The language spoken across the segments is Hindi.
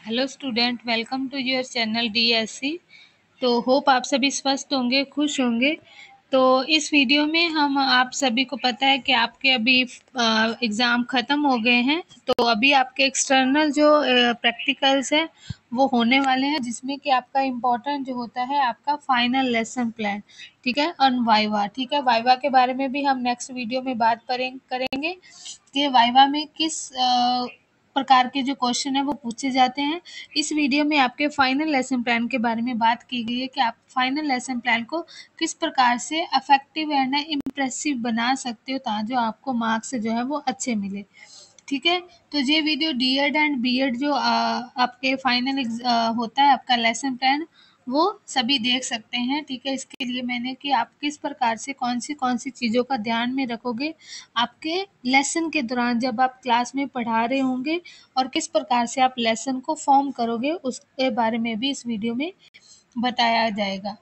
Hello student, welcome to your channel DSC. तो होप आप सभी स्वस्थ होंगे, खुश होंगे। तो इस वीडियो में हम आप सभी को पता है कि आपके अभी एग्ज़ाम ख़त्म हो गए हैं। तो अभी आपके एक्सटर्नल जो प्रैक्टिकल्स हैं वो होने वाले हैं, जिसमें कि आपका इम्पोर्टेंट जो होता है आपका फाइनल लेसन प्लान, ठीक है, और वाइवा। ठीक है, वाइवा के बारे में भी हम नेक्स्ट वीडियो में बात करेंगे कि वाइवा में किस प्रकार के जो क्वेश्चन है वो पूछे जाते हैं। इस वीडियो में आपके फाइनल लेसन प्लान के बारे में बात की गई है कि आप फाइनल लेसन प्लान को किस प्रकार से अफेक्टिव एंड इम्प्रेसिव बना सकते हो ताकि जो आपको मार्क्स जो है वो अच्छे मिले। ठीक है, तो ये वीडियो डीएड एंड बीएड जो आपके फाइनल होता है आपका लेसन प्लान, वो सभी देख सकते हैं। ठीक है, इसके लिए मैंने कि आप किस प्रकार से कौन सी चीज़ों का ध्यान में रखोगे आपके लेसन के दौरान जब आप क्लास में पढ़ा रहे होंगे, और किस प्रकार से आप लेसन को फॉर्म करोगे उसके बारे में भी इस वीडियो में बताया जाएगा।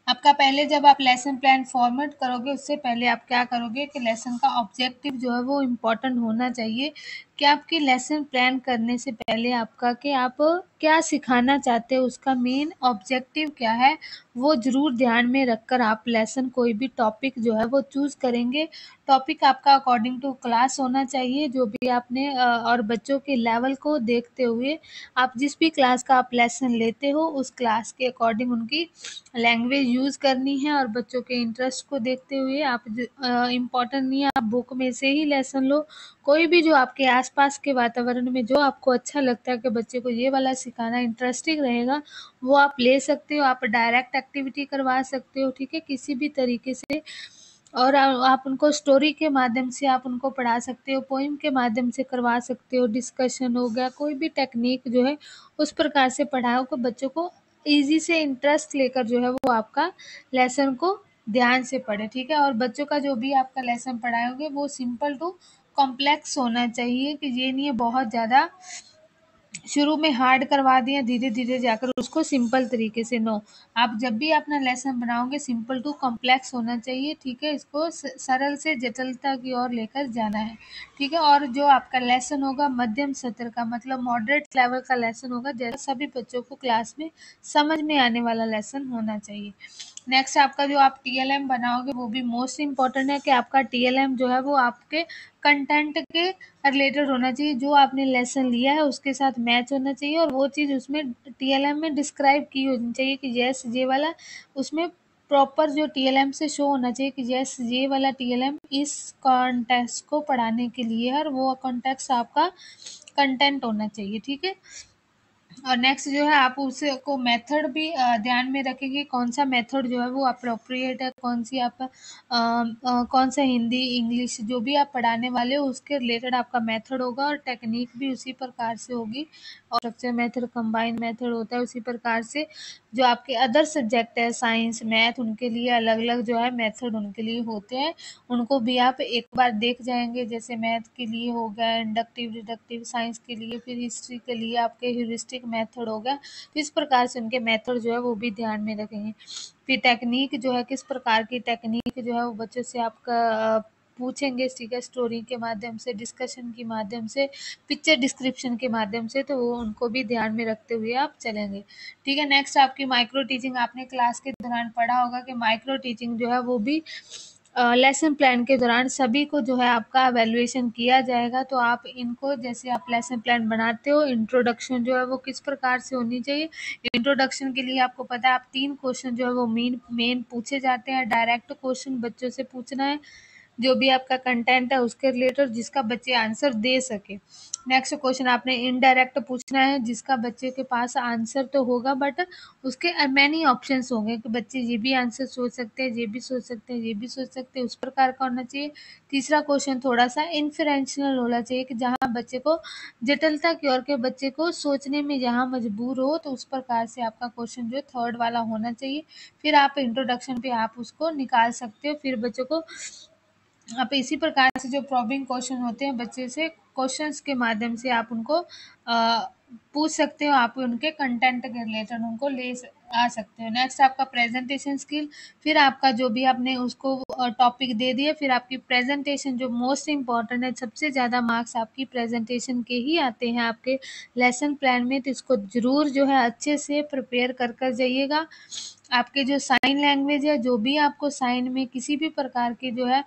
आपका पहले जब आप लेसन प्लान फॉर्मेट करोगे उससे पहले आप क्या करोगे कि लेसन का ऑब्जेक्टिव जो है वो इम्पोर्टेंट होना चाहिए कि आपकी लेसन प्लान करने से पहले आपका कि आप क्या सिखाना चाहते हो, उसका मेन ऑब्जेक्टिव क्या है, वो ज़रूर ध्यान में रखकर आप लेसन कोई भी टॉपिक जो है वो चूज़ करेंगे। टॉपिक आपका अकॉर्डिंग टू क्लास होना चाहिए, जो भी आपने और बच्चों के लेवल को देखते हुए आप जिस भी क्लास का आप लेसन लेते हो उस क्लास के अकॉर्डिंग उनकी लैंग्वेज यूज़ करनी है, और बच्चों के इंटरेस्ट को देखते हुए आप इम्पॉर्टेंट नहीं है आप बुक में से ही लेसन लो। कोई भी जो आपके आसपास के वातावरण में जो आपको अच्छा लगता है कि बच्चे को ये वाला सिखाना इंटरेस्टिंग रहेगा, वो आप ले सकते हो। आप डायरेक्ट एक्टिविटी करवा सकते हो, ठीक है, किसी भी तरीके से। और आप उनको स्टोरी के माध्यम से आप उनको पढ़ा सकते हो, पोइम के माध्यम से करवा सकते हो, डिस्कशन हो गया, कोई भी टेक्निक जो है उस प्रकार से पढ़ाओ कि बच्चों को ईज़ी से इंटरेस्ट लेकर जो है वो आपका लेसन को ध्यान से पढ़े। ठीक है, और बच्चों का जो भी आपका लेसन पढ़ाओगे वो सिंपल टू कॉम्प्लेक्स होना चाहिए, कि ये नहीं है बहुत ज़्यादा शुरू में हार्ड करवा दिया, धीरे धीरे जाकर उसको सिंपल तरीके से। नो, आप जब भी अपना लेसन बनाओगे सिंपल टू कॉम्प्लेक्स होना चाहिए। ठीक है, इसको सरल से जटिलता की ओर लेकर जाना है। ठीक है, और जो आपका लेसन होगा मध्यम सत्र का, मतलब मॉडरेट लेवल का लेसन होगा, जैसे सभी बच्चों को क्लास में समझ में आने वाला लेसन होना चाहिए। नेक्स्ट आपका जो आप टीएलएम बनाओगे वो भी मोस्ट इम्पॉर्टेंट है कि आपका टीएलएम जो है वो आपके कंटेंट के रिलेटेड होना चाहिए, जो आपने लेसन लिया है उसके साथ मैच होना चाहिए, और वो चीज़ उसमें टीएलएम में डिस्क्राइब की होनी चाहिए कि यस ये वाला उसमें प्रॉपर जो टीएलएम से शो होना चाहिए कि यस ये वाला टीएलएम इस कॉन्टेक्स्ट को पढ़ाने के लिए है, और वो कॉन्टेक्स्ट आपका कंटेंट होना चाहिए। ठीक है, और नेक्स्ट जो है आप उसे को मेथड भी ध्यान में रखेंगे, कौन सा मेथड जो है वो अप्रोप्रिएट है, कौन सी आप कौन सा हिंदी इंग्लिश जो भी आप पढ़ाने वाले हो उसके रिलेटेड आपका मेथड होगा, और टेक्निक भी उसी प्रकार से होगी, और स्ट्रक्चर मेथड कंबाइन मेथड होता है उसी प्रकार से। जो आपके अदर सब्जेक्ट है साइंस मैथ, उनके लिए अलग अलग जो है मेथड उनके लिए होते हैं, उनको भी आप एक बार देख जाएंगे। जैसे मैथ के लिए हो गया इंडक्टिव डिडक्टिव, साइंस के लिए फिर हिस्ट्री के लिए आपके ह्यूरिस्टिक मेथड हो गया, तो इस प्रकार से उनके मेथड जो है वो भी ध्यान में रखेंगे। फिर टेक्निक जो है किस प्रकार की टेक्निक जो है वो बच्चों से आपका पूछेंगे, ठीक है, स्टोरी के माध्यम से, डिस्कशन के माध्यम से, पिक्चर डिस्क्रिप्शन के माध्यम से, तो वो उनको भी ध्यान में रखते हुए आप चलेंगे। ठीक है, नेक्स्ट आपकी माइक्रो टीचिंग, आपने क्लास के दौरान पढ़ा होगा कि माइक्रो टीचिंग जो है वो भी लेसन प्लान के दौरान सभी को जो है आपका एवेल्युएशन किया जाएगा। तो आप इनको जैसे आप लेसन प्लान बनाते हो, इंट्रोडक्शन जो है वो किस प्रकार से होनी चाहिए। इंट्रोडक्शन के लिए आपको पता है आप 3 क्वेश्चन जो है वो मेन पूछे जाते हैं। डायरेक्ट क्वेश्चन बच्चों से पूछना है, जो भी आपका कंटेंट है उसके रिलेटेड जिसका बच्चे आंसर दे सके। नेक्स्ट क्वेश्चन आपने इनडायरेक्ट पूछना है, जिसका बच्चे के पास आंसर तो होगा बट उसके मैनी ऑप्शंस होंगे कि बच्चे ये भी आंसर सोच सकते हैं, ये भी सोच सकते हैं, ये भी सोच सकते हैं, उस प्रकार का होना चाहिए। तीसरा क्वेश्चन थोड़ा सा इन्फ्रेंशनल होना चाहिए कि जहाँ बच्चे को जटिलता की ओर के बच्चे को सोचने में जहाँ मजबूर हो, तो उस प्रकार से आपका क्वेश्चन जो थर्ड वाला होना चाहिए। फिर आप इंट्रोडक्शन पे आप उसको निकाल सकते हो। फिर बच्चों को आप इसी प्रकार से जो प्रॉबिंग क्वेश्चन होते हैं बच्चे से क्वेश्चंस के माध्यम से आप उनको पूछ सकते हो, आप उनके कंटेंट के रिलेटेड उनको आ सकते हो। नेक्स्ट आपका प्रेजेंटेशन स्किल, फिर आपका जो भी आपने उसको टॉपिक दे दिया, फिर आपकी प्रेजेंटेशन जो मोस्ट इम्पॉर्टेंट है, सबसे ज़्यादा मार्क्स आपकी प्रेजेंटेशन के ही आते हैं आपके लेसन प्लान में, तो इसको ज़रूर जो है अच्छे से प्रिपेयर कर जाइएगा। आपके जो साइन लैंग्वेज है, जो भी आपको साइन में किसी भी प्रकार के जो है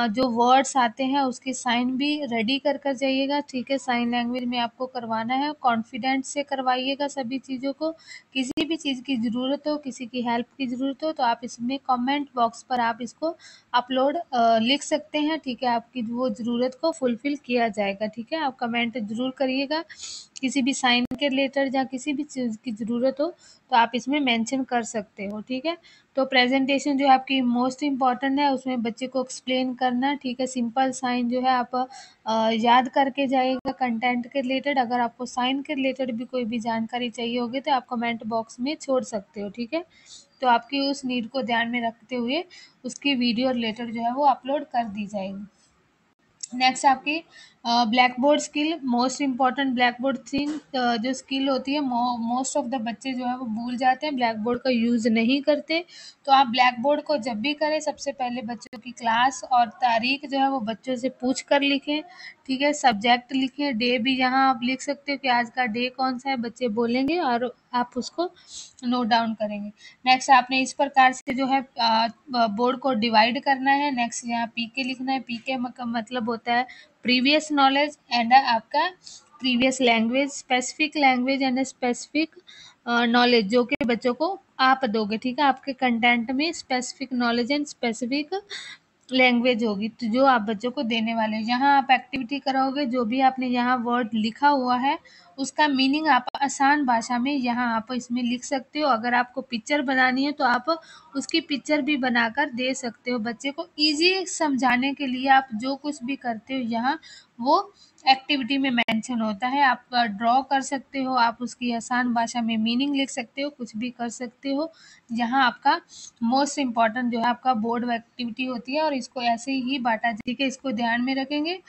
जो वर्ड्स आते हैं उसके साइन भी रेडी कर जाइएगा, ठीक है। साइन लैंग्वेज में आपको करवाना है, कॉन्फिडेंस से करवाइएगा सभी चीज़ों को। किसी भी चीज़ की ज़रूरत हो, किसी की हेल्प की ज़रूरत हो, तो आप इसमें कमेंट बॉक्स पर आप इसको अपलोड लिख सकते हैं, ठीक है। आपकी वो ज़रूरत को फुलफ़िल किया जाएगा, ठीक है। आप कमेंट ज़रूर करिएगा, किसी भी साइन के रिलेटेड या किसी भी चीज़ की ज़रूरत हो तो आप इसमें मेंशन कर सकते हो, ठीक है। तो प्रेजेंटेशन जो आपकी मोस्ट इम्पॉर्टेंट है, उसमें बच्चे को एक्सप्लेन करना, ठीक है। सिंपल साइन जो है आप याद करके जाइएगा कंटेंट के रिलेटेड। अगर आपको साइन के रिलेटेड भी कोई भी जानकारी चाहिए होगी तो आप कमेंट बॉक्स में छोड़ सकते हो, ठीक है। तो आपकी उस नीड को ध्यान में रखते हुए उसकी वीडियो रिलेटेड जो है वो अपलोड कर दी जाएगी। नेक्स्ट आपकी black board skill, most important black board thing जो स्किल होती है, मोस्ट ऑफ द बच्चे जो है वो भूल जाते हैं, ब्लैक बोर्ड का यूज़ नहीं करते। तो आप ब्लैक बोर्ड को जब भी करें, सबसे पहले बच्चों की क्लास और तारीख जो है वो बच्चों से पूछ कर लिखें, ठीक है। सब्जेक्ट लिखें, डे भी यहाँ आप लिख सकते हो कि आज का डे कौन सा है, बच्चे बोलेंगे और आप उसको नोट डाउन करेंगे। नेक्स्ट आपने इस प्रकार से जो है बोर्ड को डिवाइड करना है। नेक्स्ट यहाँ पीके लिखना है, पीके मतलब होता है प्रीवियस नॉलेज एंड आपका previous language, specific language and specific knowledge जो कि बच्चों को आप दोगे, ठीक है। आपके कंटेंट में specific knowledge and specific language होगी, तो जो आप बच्चों को देने वाले हो। यहाँ आप एक्टिविटी कराओगे, जो भी आपने यहाँ वर्ड लिखा हुआ है उसका मीनिंग आप आसान भाषा में यहाँ आप इसमें लिख सकते हो। अगर आपको पिक्चर बनानी है तो आप उसकी पिक्चर भी बनाकर दे सकते हो। बच्चे को ईजी समझाने के लिए आप जो कुछ भी करते हो यहाँ वो एक्टिविटी में मेंशन होता है। आप ड्रॉ कर सकते हो, आप उसकी आसान भाषा में मीनिंग लिख सकते हो, कुछ भी कर सकते हो। यहाँ आपका मोस्ट इम्पॉर्टेंट जो है आपका बोर्ड एक्टिविटी होती है और इसको ऐसे ही बांटा, ठीक है। इसको ध्यान में रखेंगे।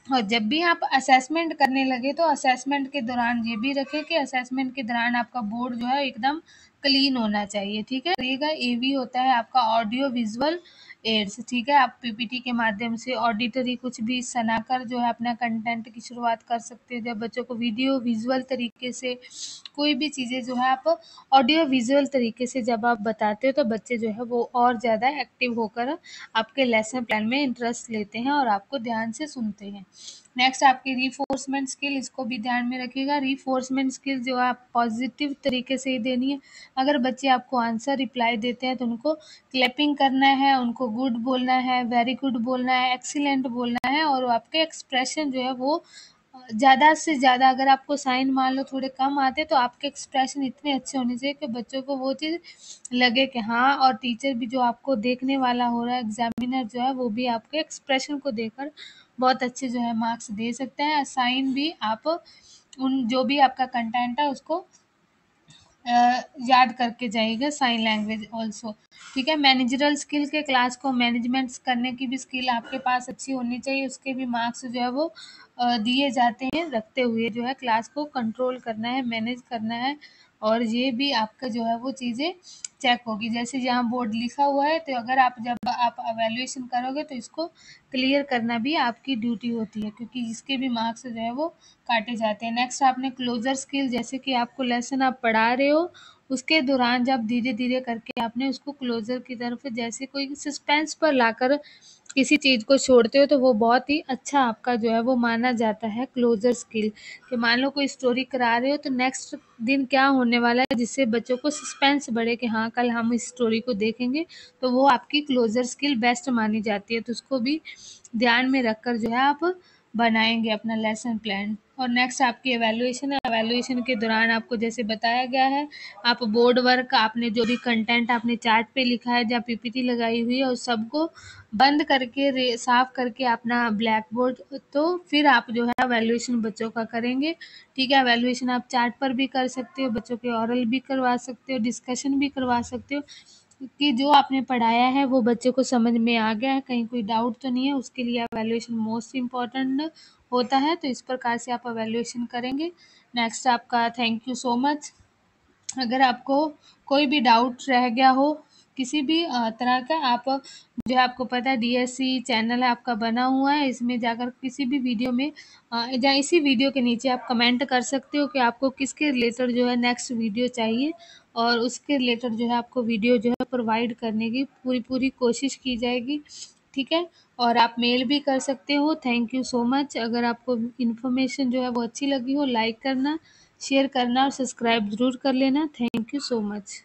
और जब भी आप असेसमेंट करने लगे तो असेसमेंट के दौरान ये भी रखें कि असेसमेंट के दौरान आपका बोर्ड जो है एकदम क्लीन होना चाहिए, ठीक है। करिएगा, एवी होता है आपका ऑडियो विजुअल एड्स, ठीक है। आप पीपीटी के माध्यम से ऑडिटरी कुछ भी सुनाकर जो है अपना कंटेंट की शुरुआत कर सकते हैं। जब बच्चों को वीडियो विजुअल तरीके से कोई भी चीज़ें जो है आप ऑडियो विजुअल तरीके से जब आप बताते हो तो बच्चे जो है वो और ज़्यादा एक्टिव होकर आपके लेसन प्लान में इंटरेस्ट लेते हैं और आपको ध्यान से सुनते हैं। नेक्स्ट आपकी रीफोर्समेंट स्किल, इसको भी ध्यान में रखिएगा। रीफोर्समेंट स्किल जो आप पॉजिटिव तरीके से ही देनी है। अगर बच्चे आपको आंसर रिप्लाई देते हैं तो उनको क्लैपिंग करना है, उनको गुड बोलना है, वेरी गुड बोलना है, एक्सीलेंट बोलना है। और आपके एक्सप्रेशन जो है वो ज़्यादा से ज़्यादा, अगर आपको साइन मान लो थोड़े कम आते तो आपके एक्सप्रेशन इतने अच्छे होने चाहिए कि बच्चों को वो चीज़ लगे कि हाँ, और टीचर भी जो आपको देखने वाला हो रहा है, एग्जामिनर जो है वो भी आपके एक्सप्रेशन को देखकर बहुत अच्छे जो है मार्क्स दे सकता है। साइन भी आप उन जो भी आपका कंटेंट है उसको याद करके जाइएगा, साइन लैंग्वेज ऑल्सो, ठीक है। मैनेजरल स्किल के क्लास को मैनेजमेंट करने की भी स्किल आपके पास अच्छी होनी चाहिए, उसके भी मार्क्स जो है वो दिए जाते हैं, रखते हुए जो है क्लास को कंट्रोल करना है, मैनेज करना है। और ये भी आपका जो है वो चीज़ें चेक होगी। जैसे यहाँ बोर्ड लिखा हुआ है तो अगर आप जब आप एवेल्यूएशन करोगे तो इसको क्लियर करना भी आपकी ड्यूटी होती है, क्योंकि इसके भी मार्क्स जो है वो काटे जाते हैं। नेक्स्ट आपने क्लोजर स्किल, जैसे कि आपको लेसन आप पढ़ा रहे हो उसके दौरान जब धीरे धीरे करके आपने उसको क्लोजर की तरफ, जैसे कोई सस्पेंस पर लाकर किसी चीज़ को छोड़ते हो तो वो बहुत ही अच्छा आपका जो है वो माना जाता है क्लोजर स्किल। कि मान लो कोई स्टोरी करा रहे हो तो नेक्स्ट दिन क्या होने वाला है, जिससे बच्चों को सस्पेंस बढ़े कि हाँ कल हम इस स्टोरी को देखेंगे, तो वो आपकी क्लोजर स्किल बेस्ट मानी जाती है। तो उसको भी ध्यान में रखकर जो है आप बनाएंगे अपना लेसन प्लान। और नेक्स्ट आपकी एवेल्यूएशन है। एवेल्यूएशन के दौरान आपको जैसे बताया गया है, आप बोर्ड वर्क, आपने जो भी कंटेंट आपने चार्ट पे लिखा है, जहाँ पीपीटी लगाई हुई है, उस सबको बंद करके साफ करके अपना ब्लैक बोर्ड, तो फिर आप जो है एवेल्यूएशन बच्चों का करेंगे, ठीक है। एवेल्यूएशन आप चार्ट पर भी कर सकते हो, बच्चों के ऑरल भी करवा सकते हो, डिस्कशन भी करवा सकते हो कि जो आपने पढ़ाया है वो बच्चे को समझ में आ गया है, कहीं कोई डाउट तो नहीं है। उसके लिए एवेल्यूएशन मोस्ट इम्पॉर्टेंट होता है, तो इस प्रकार से आप एवेल्यूएशन करेंगे। नेक्स्ट आपका थैंक यू सो मच। अगर आपको कोई भी डाउट रह गया हो किसी भी तरह का, आप जो है आपको पता है डीएससी चैनल है आपका बना हुआ है, इसमें जाकर किसी भी वीडियो में या इसी वीडियो के नीचे आप कमेंट कर सकते हो कि आपको किसके रिलेटेड जो है नेक्स्ट वीडियो चाहिए, और उसके रिलेटेड जो है आपको वीडियो जो है प्रोवाइड करने की पूरी पूरी कोशिश की जाएगी। ठीक है, और आप मेल भी कर सकते हो। Thank you so much. अगर आपको इन्फॉर्मेशन जो है वो अच्छी लगी हो, लाइक करना, शेयर करना और सब्सक्राइब ज़रूर कर लेना। Thank you so much.